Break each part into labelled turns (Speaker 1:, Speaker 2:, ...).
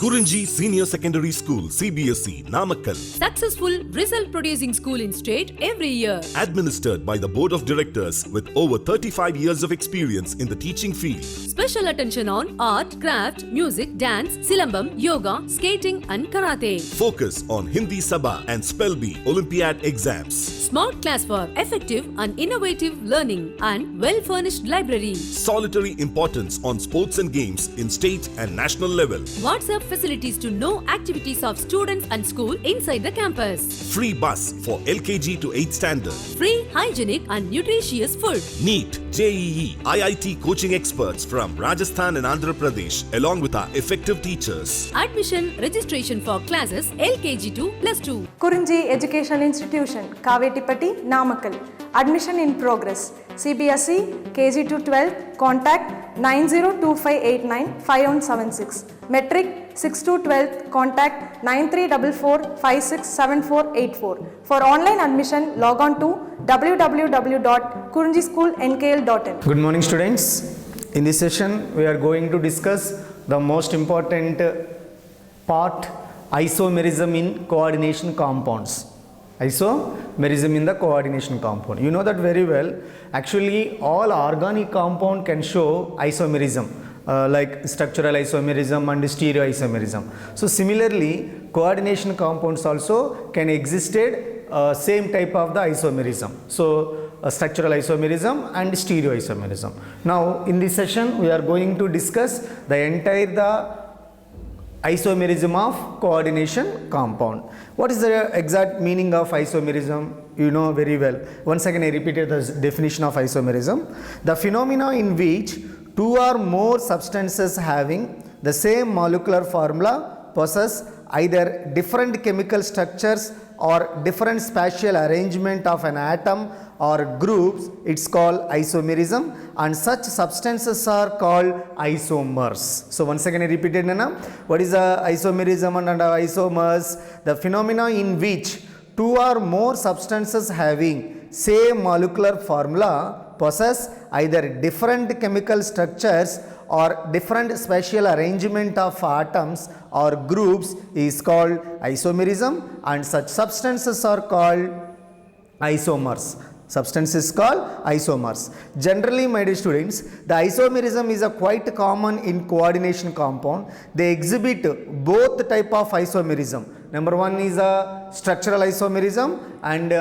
Speaker 1: Kurinji Senior Secondary School, CBSE, Namakkal.
Speaker 2: Successful result producing school in state every year.
Speaker 1: Administered by the Board of Directors with over 35 years of experience in the teaching field.
Speaker 2: Special attention on art, craft, music, dance, silambam, yoga, skating and karate.
Speaker 1: Focus on Hindi Sabha and Spell Bee Olympiad exams.
Speaker 2: Smart class for effective and innovative learning and well-furnished library.
Speaker 1: Solitary importance on sports and games in state and national level.
Speaker 2: WhatsApp facilities to know activities of students and school inside the campus.
Speaker 1: Free bus for LKG to 8th standard.
Speaker 2: Free, hygienic and nutritious food.
Speaker 1: NEET, JEE, IIT coaching experts from Rajasthan and Andhra Pradesh along with our effective teachers.
Speaker 2: Admission registration for classes LKG to +2.
Speaker 3: Kurinji Education Institution, Kavetipatti, Namakkal. Admission in progress. CBSE, KG to 12, contact 9025895176. Metric 6 to 12, contact 9344567484. For online admission, log on to www.kurinjischoolnkl.in.
Speaker 4: Good morning, students. In this session, we are going to discuss the most important part, isomerism in coordination compounds. Isomerism in the coordination compound. You know that very well. Actually, all organic compound can show isomerism, like structural isomerism and stereoisomerism. So similarly, coordination compounds also can existed same type of the isomerism. So structural isomerism and stereoisomerism. Now in this session, we are going to discuss the entire isomerism of coordination compound. What is the exact meaning of isomerism? You know very well. Once again, I repeated the definition of isomerism. The phenomena in which two or more substances having the same molecular formula possess either different chemical structures or different spatial arrangement of an atom or groups, it's called isomerism, and such substances are called isomers. So once again I repeated, Nana, what is the isomerism and isomers? The phenomena in which two or more substances having same molecular formula possess either different chemical structures or different spatial arrangement of atoms or groups is called isomerism, and such substances are called isomers. Substance is called isomers. Generally, my dear students, the isomerism is a quite common in coordination compound. They exhibit both type of isomerism. Number one is a structural isomerism and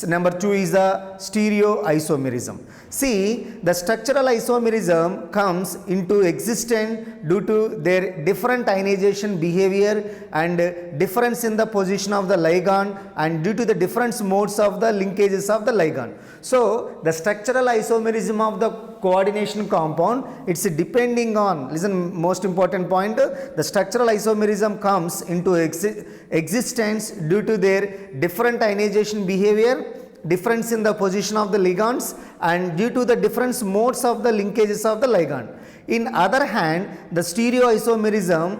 Speaker 4: number two is the stereoisomerism. See, the structural isomerism comes into existence due to their different ionization behavior and difference in the position of the ligand and due to the different modes of the linkages of the ligand. So, the structural isomerism of the coordination compound, it's depending on, listen, most important point, the structural isomerism comes into existence due to their different ionization behavior, difference in the position of the ligands and due to the different modes of the linkages of the ligand. In other hand, the stereoisomerism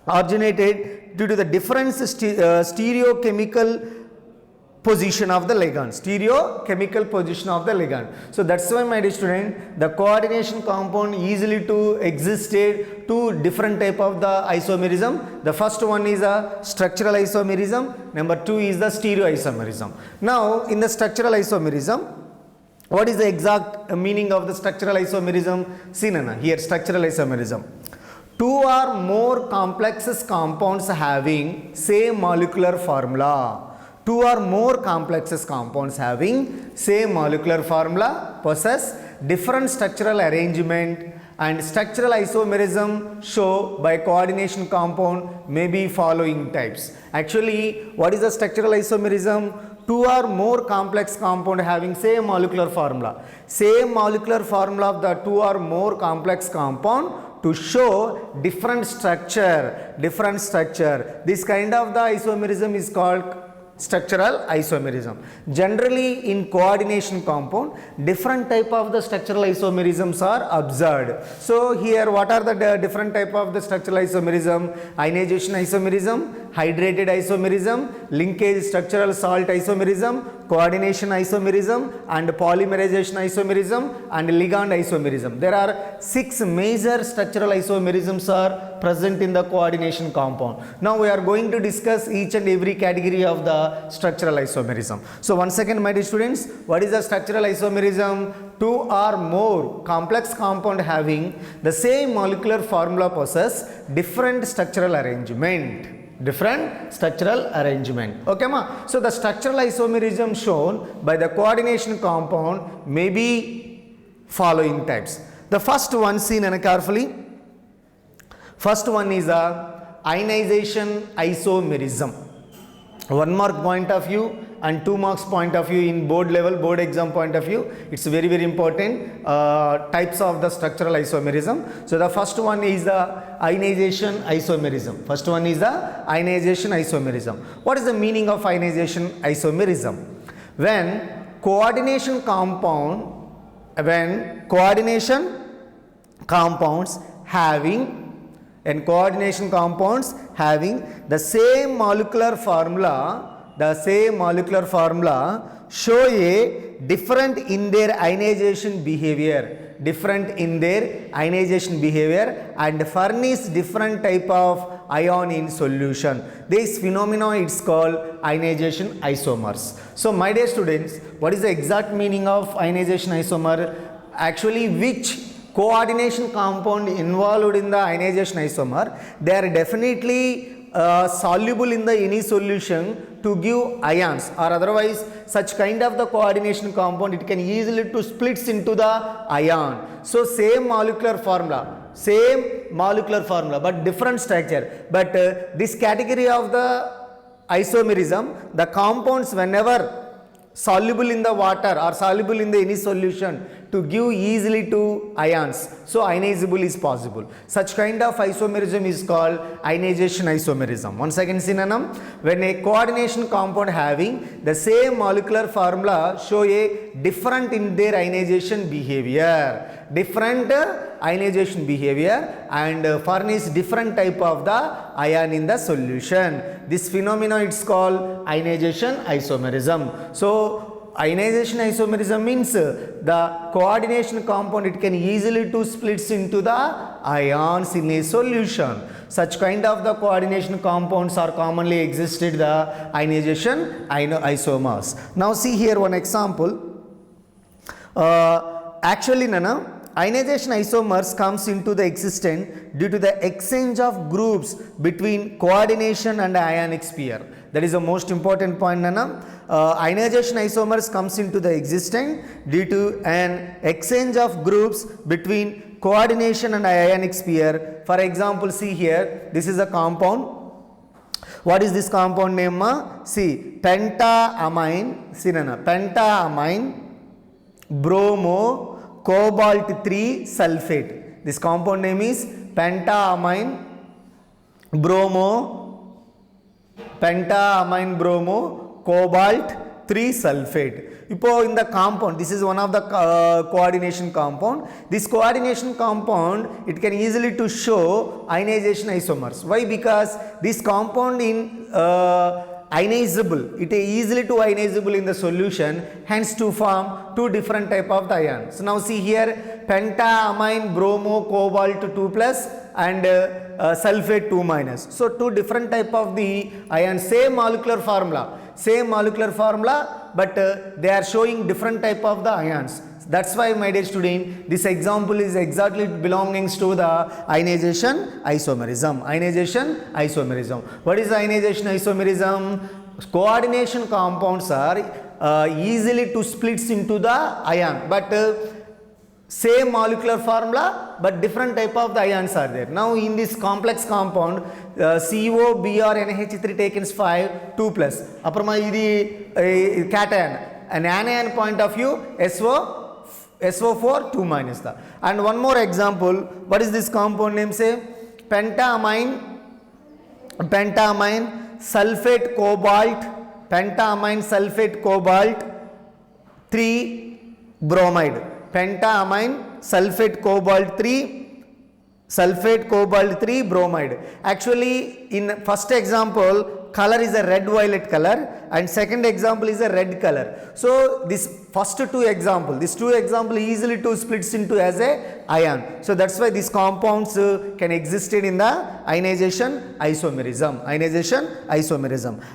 Speaker 4: originated due to the different stereochemical position of the ligand, stereochemical position of the ligand. So that's why, my dear student, the coordination compound easily to existed two different type of the isomerism. The first one is a structural isomerism, number two is the stereoisomerism. Now in the structural isomerism, what is the exact meaning of the structural isomerism? See, Nana, here structural isomerism. Two or more complexes compounds having same molecular formula. Two or more complexes compounds having same molecular formula possess different structural arrangement, and structural isomerism show by coordination compound may be following types. Actually, what is the structural isomerism? Two or more complex compound having same molecular formula. Same molecular formula of the two or more complex compound to show different structure. This kind of the isomerism is called structural isomerism. Generally in coordination compound, different type of the structural isomerisms are observed. So here what are the different type of the structural isomerism? Ionization isomerism, hydrated isomerism, linkage structural salt isomerism, coordination isomerism, and polymerization isomerism, and ligand isomerism. There are 6 major structural isomerisms are present in the coordination compound. Now we are going to discuss each and every category of the structural isomerism. So once again, my dear students, what is the structural isomerism? 2 or more complex compound having the same molecular formula possess different structural arrangement. Okay ma? So the structural isomerism shown by the coordination compound may be following types. The first one, seen carefully. First one is a ionization isomerism. 1 mark point of view and 2 marks point of view in board level, board exam point of view. It's very, very important types of the structural isomerism. So the first one is the ionization isomerism. What is the meaning of ionization isomerism? When coordination compounds having the same molecular formula show a different in their ionization behavior and furnish different type of ion in solution. This phenomenon is called ionization isomers. So my dear students, what is the exact meaning of ionization isomer? Actually, which coordination compound involved in the ionization isomer, they are definitely soluble in the any solution to give ions, or otherwise such kind of the coordination compound, it can easily to splits into the ion. So same molecular formula but different structure. But this category of the isomerism, the compounds whenever soluble in the water or soluble in the any solution to give easily to ions, so ionizable is possible. Such kind of isomerism is called ionization isomerism. Once again, synonym, when a coordination compound having the same molecular formula show a different in their ionization behavior and furnish different type of the ion in the solution. This phenomenon it's called ionization isomerism. So ionization isomerism means the coordination compound, it can easily to splits into the ions in a solution. Such kind of the coordination compounds are commonly existed the ionization isomers. Now see here one example. Actually, ionization isomers comes into the existence due to the exchange of groups between coordination and ionic sphere. That is the most important point, ionization isomers comes into the existence due to an exchange of groups between coordination and ionic sphere. For example, see here, this is a compound. What is this compound name? See, pentamine, bromo cobalt 3 sulfate. This compound name is pentamine bromo cobalt 3 sulfate. In the compound, this is one of the coordination compound. This coordination compound, it can easily to show ionization isomers. Why? Because this compound in ionizable, it is easily to ionizable in the solution, hence to form 2 different type of the ions. So now see here, pentamine bromo cobalt 2 plus and sulfate 2 minus. So 2 different type of the ions, same molecular formula, but they are showing different type of the ions. That's why, my dear student, this example is exactly belonging to the ionization isomerism. What is ionization isomerism? Coordination compounds are easily to splits into the ion, but same molecular formula but different type of the ions are there. Now in this complex compound, CO, Br, NH3 taken 5, 2 plus. Aprama idi cation. An anion point of view, SO4 2 minus. And one more example, what is this compound name? Say pentamine sulfate cobalt 3 bromide. Pentamine sulfate cobalt 3 bromide. Actually, in first example, color is a red violet color, and second example is a red color. So this first two example, these two example easily to splits into as a ion. So that's why these compounds can exist in the ionization isomerism.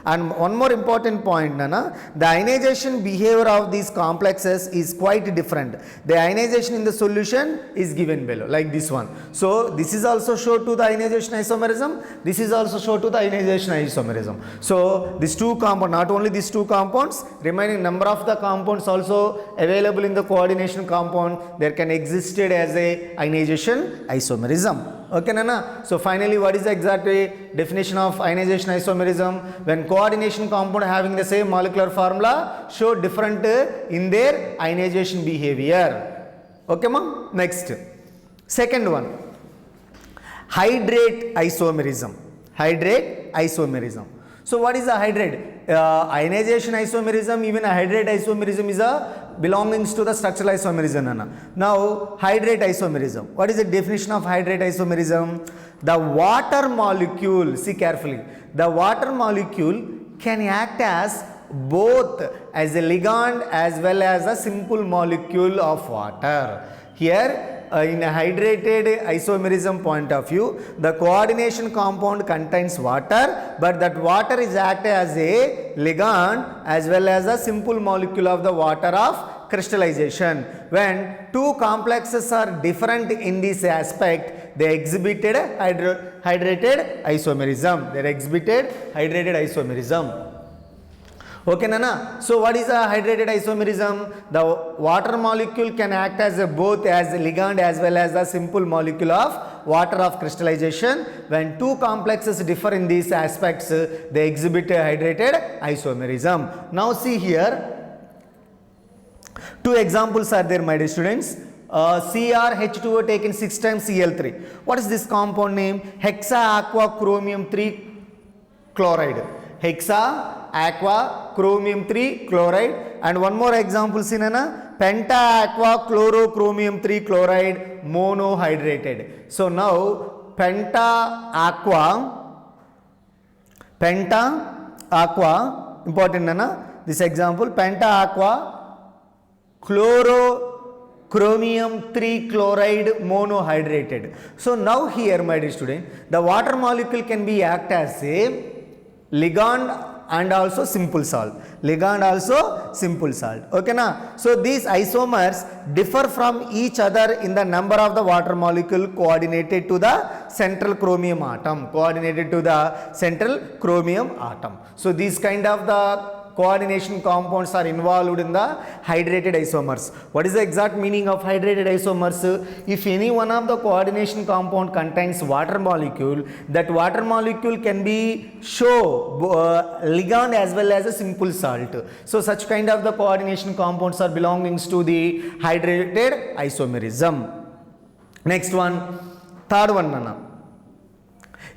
Speaker 4: And one more important point, Nana, the ionization behavior of these complexes is quite different. The ionization in the solution is given below, like this one. So this is also shown to the ionization isomerism. This is also shown to the ionization isomerism. So these two compounds, not only these two compounds, remaining number of the compounds also available in the coordination compound, there can exist as a ionization isomerism. Okay, Nana? So finally, what is the exact definition of ionization isomerism? When coordination compound having the same molecular formula show different in their ionization behavior. Okay, ma'am? Next, second one, hydrate isomerism. So what is a hydrate? Ionization isomerism, even a hydrate isomerism is a belongings to the structural isomerism. Now hydrate isomerism. What is the definition of hydrate isomerism? The water molecule, see carefully, the water molecule can act as both as a ligand as well as a simple molecule of water. Here in a hydrated isomerism point of view, the coordination compound contains water, but that water is acted as a ligand as well as a simple molecule of the water of crystallization. When two complexes are different in this aspect, they exhibited hydrated isomerism. Okay, Nana? So what is a hydrated isomerism? The water molecule can act as both as a ligand as well as a simple molecule of water of crystallization. When two complexes differ in these aspects, they exhibit a hydrated isomerism. Now see here, two examples are there, my dear students. CrH2O taken 6 times Cl3. What is this compound name? Hexa aqua chromium 3 chloride. Hexa aqua chromium 3 chloride. And one more example, Sinana, penta aqua chlorochromium 3 chloride monohydrated. So now penta aqua, important, Nana, this example, penta aqua chlorochromium 3 chloride monohydrated. So now here, my dear student, the water molecule can be act as a ligand and also simple salt. Okay, na? So these isomers differ from each other in the number of the water molecule coordinated to the central chromium atom. So these kind of the coordination compounds are involved in the hydrated isomers. What is the exact meaning of hydrated isomers? If any one of the coordination compound contains water molecule, that water molecule can be show ligand as well as a simple salt. So such kind of the coordination compounds are belongings to the hydrated isomerism. Next one, third one, Nana.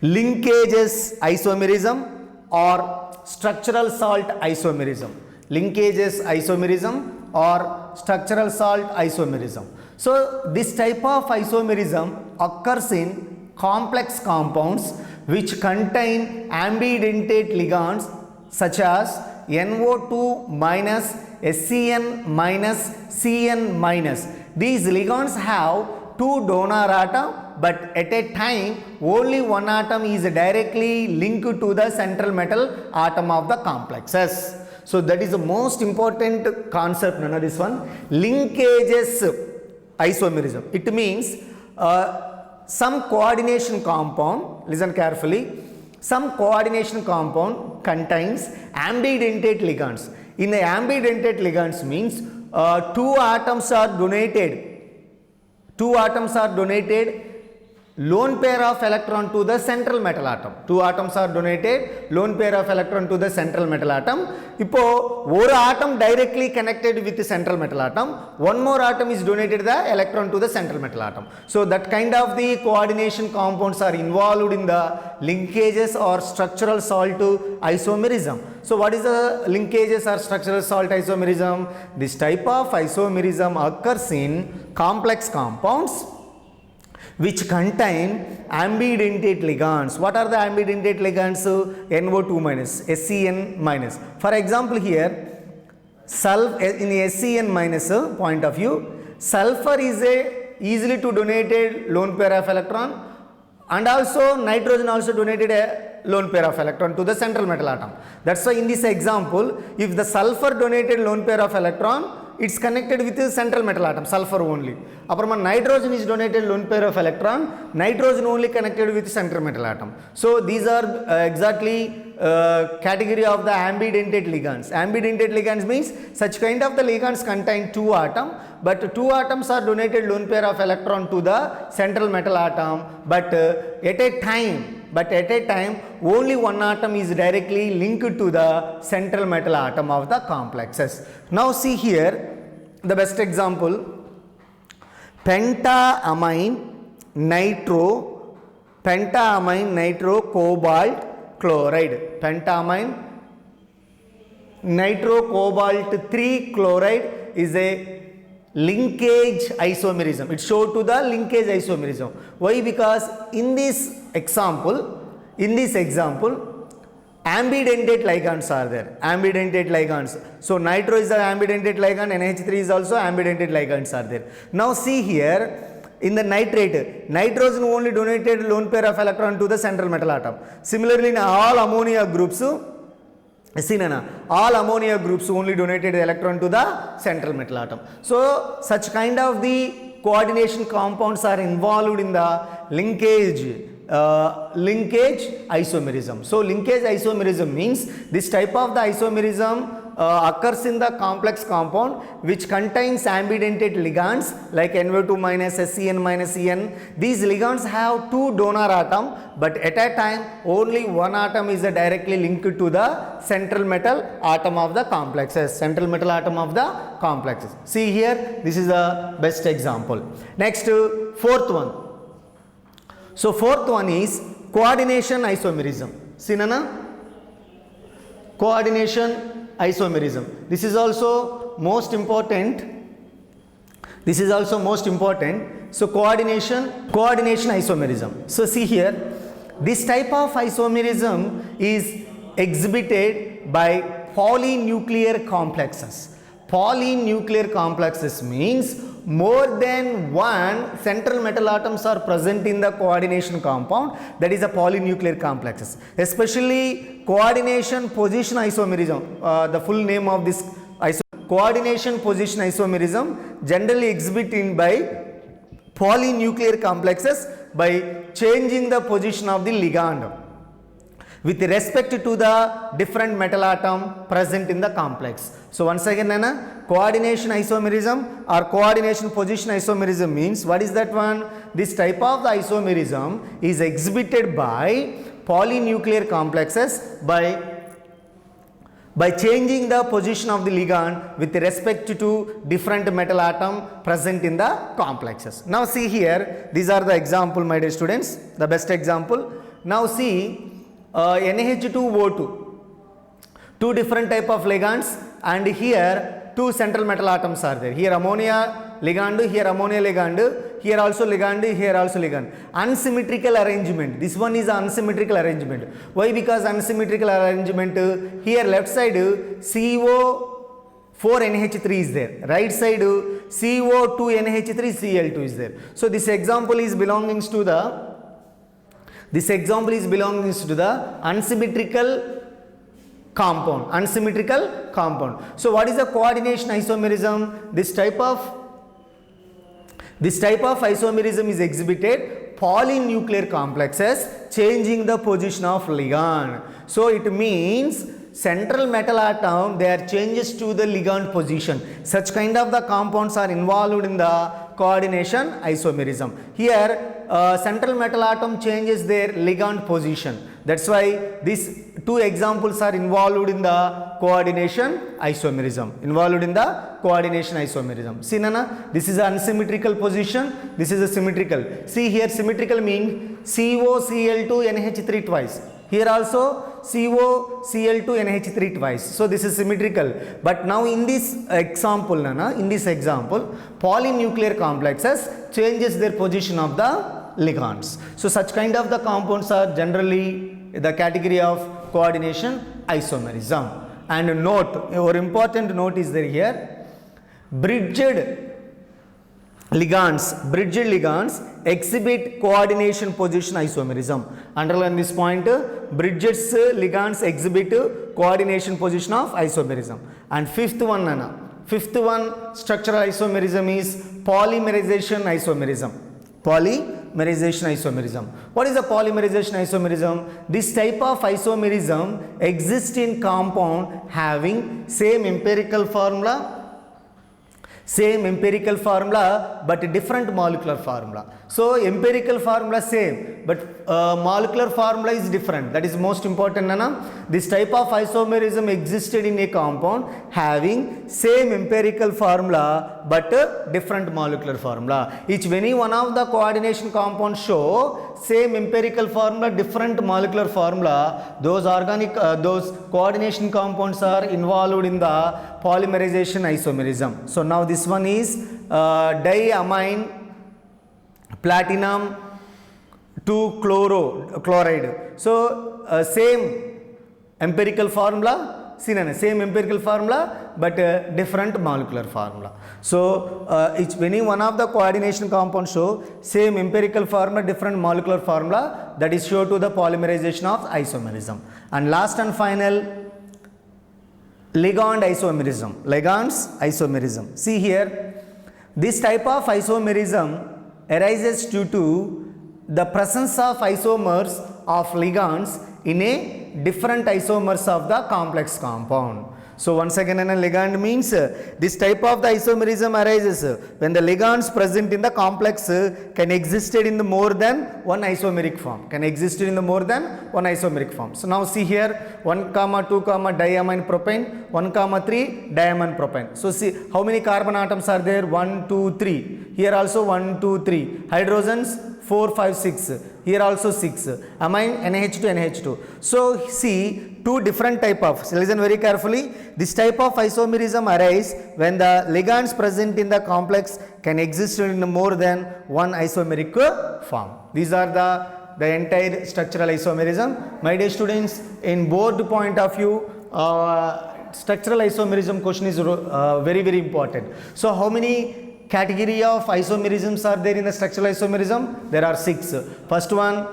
Speaker 4: Linkages isomerism or structural salt isomerism. Linkages isomerism or structural salt isomerism. So this type of isomerism occurs in complex compounds which contain ambidentate ligands such as NO2 minus, SCN minus, CN minus. These ligands have two donor atoms, but at a time only one atom is directly linked to the central metal atom of the complexes. So that is the most important concept, Nana, this one. Linkages isomerism. It means some coordination compound, listen carefully, some coordination compound contains ambidentate ligands. In the ambidentate ligands means two atoms are donated lone pair of electron to the central metal atom. Two atoms are donated lone pair of electron to the central metal atom. Ipo one atom directly connected with the central metal atom, one more atom is donated the electron to the central metal atom. So that kind of the coordination compounds are involved in the linkages or structural salt isomerism. So what is the linkages or structural salt isomerism? This type of isomerism occurs in complex compounds which contain ambidentate ligands. What are the ambidentate ligands? NO2 minus, SCN minus. For example here, in the SCN minus point of view, sulfur is a easily to donated lone pair of electron, and also nitrogen also donated a lone pair of electron to the central metal atom. That's why in this example, if the sulfur donated lone pair of electron, it's connected with the central metal atom, sulfur only. Apparama nitrogen is donated lone pair of electron, nitrogen only connected with central metal atom. So these are exactly category of the ambidentate ligands. Ambidentate ligands means such kind of the ligands contain two atoms, but two atoms are donated lone pair of electron to the central metal atom, but at a time only one atom is directly linked to the central metal atom of the complexes. Now see here the best example, pentamine nitro cobalt chloride. Pentamine nitro cobalt 3 chloride is a linkage isomerism. It shows to the linkage isomerism. Why? Because in this example, ambidentate ligands are there. Ambidentate ligands. So nitro is the ambidentate ligand, NH3 is also ambidentate ligands are there. Now see here, in the nitrate, nitrogen only donated lone pair of electron to the central metal atom. Similarly, in all ammonia groups, all ammonia groups only donated electron to the central metal atom. So such kind of the coordination compounds are involved in the linkage isomerism. So linkage isomerism means this type of the isomerism occurs in the complex compound which contains ambidentate ligands like NO2 minus, SCN minus, En. These ligands have two donor atom, but at a time only one atom is directly linked to the central metal atom of the complexes. Central metal atom of the complexes. See here, this is the best example. Next, fourth one. So fourth one is coordination isomerism. See Nana? Coordination isomerism. This is also most important. So coordination isomerism. So see here, this type of isomerism is exhibited by polynuclear complexes. Polynuclear complexes means more than one central metal atoms are present in the coordination compound, that is a polynuclear complexes. Especially coordination position isomerism, the full name of this coordination position isomerism generally exhibited by polynuclear complexes by changing the position of the ligand with respect to the different metal atom present in the complex. So once again, Nana, coordination isomerism or coordination position isomerism means, what is that one? This type of the isomerism is exhibited by polynuclear complexes by changing the position of the ligand with respect to different metal atom present in the complexes. Now see here, these are the example, my dear students, the best example. Now see NH2O2, two different type of ligands, and here two central metal atoms are there. Here ammonia ligand, here ammonia ligand, here also ligand, here also ligand. Unsymmetrical arrangement. This one is unsymmetrical arrangement. Why? Because unsymmetrical arrangement, here left side CO4NH3 is there, right side CO2NH3Cl2 is there. So this example is belongs to the unsymmetrical compound. So what is the coordination isomerism? This type of isomerism is exhibited polynuclear complexes changing the position of ligand. So it means central metal atom, there are changes to the ligand position. Such kind of the compounds are involved in the coordination isomerism. Here central metal atom changes their ligand position. That's why these two examples are involved in the coordination isomerism. See Nana, this is unsymmetrical position, this is a symmetrical. See here, symmetrical means COCl2NH3 twice. Here also COCl2NH3 twice. So this is symmetrical. But now in this example, polynuclear complexes changes their position of the ligands. So such kind of the compounds are generally the category of coordination isomerism. And note, or important note is there here, bridged ligands exhibit coordination position isomerism. Underline this point, bridged ligands exhibit coordination position of isomerism. And fifth one structural isomerism is polymerization isomerism. Polymerization isomerism. What is a polymerization isomerism? This type of isomerism exists in compound having same empirical formula but different molecular formula. So empirical formula same but molecular formula is different. That is most important, Nana. This type of isomerism existed in a compound having same empirical formula but different molecular formula. Each any one of the coordination compounds show same empirical formula, different molecular formula. Those coordination compounds are involved in the polymerization isomerism. So now this one is diamine platinum to chloride. So same empirical formula, same empirical formula but different molecular formula. So each any one of the coordination compounds show same empirical formula, different molecular formula, that is show to the polymerization of isomerism. And last and final, ligand isomerism. See here, this type of isomerism arises due to the presence of isomers of ligands in a different isomers of the complex compound. So once again, a ligand means this type of the isomerism arises when the ligands present in the complex can exist in the more than one isomeric form. So now see here 1, 2, diamine propane, 1, 3 diamine propane. So see how many carbon atoms are there? 1, 2, 3. Here also 1, 2, 3. Hydrogens 4, 5, 6. Here also 6. Amine NH2, NH2. So see two different type of, listen very carefully, this type of isomerism arise when the ligands present in the complex can exist in more than one isomeric form. These are the entire structural isomerism. My dear students, in board point of view, structural isomerism question is very, very important. So how many category of isomerisms are there in the structural isomerism? There are 6. First one,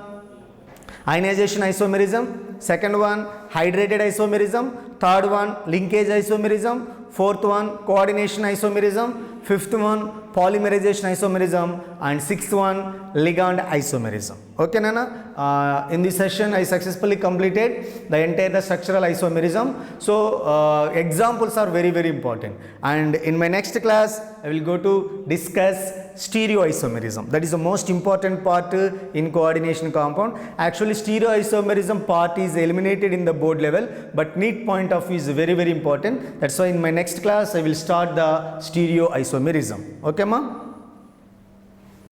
Speaker 4: ionization isomerism. Second one, hydrated isomerism. Third one, linkage isomerism. Fourth one, coordination isomerism. Fifth one, polymerization isomerism. And sixth one, ligand isomerism. Okay, Nana? In this session, I successfully completed the entire structural isomerism. So, examples are very, very important. And in my next class, I will go to discuss stereoisomerism. That is the most important part in coordination compound. Actually, stereoisomerism part is eliminated in the board level, but NEET point of view is very, very important. That's why in my next class, I will start the stereoisomerism. Okay, ma?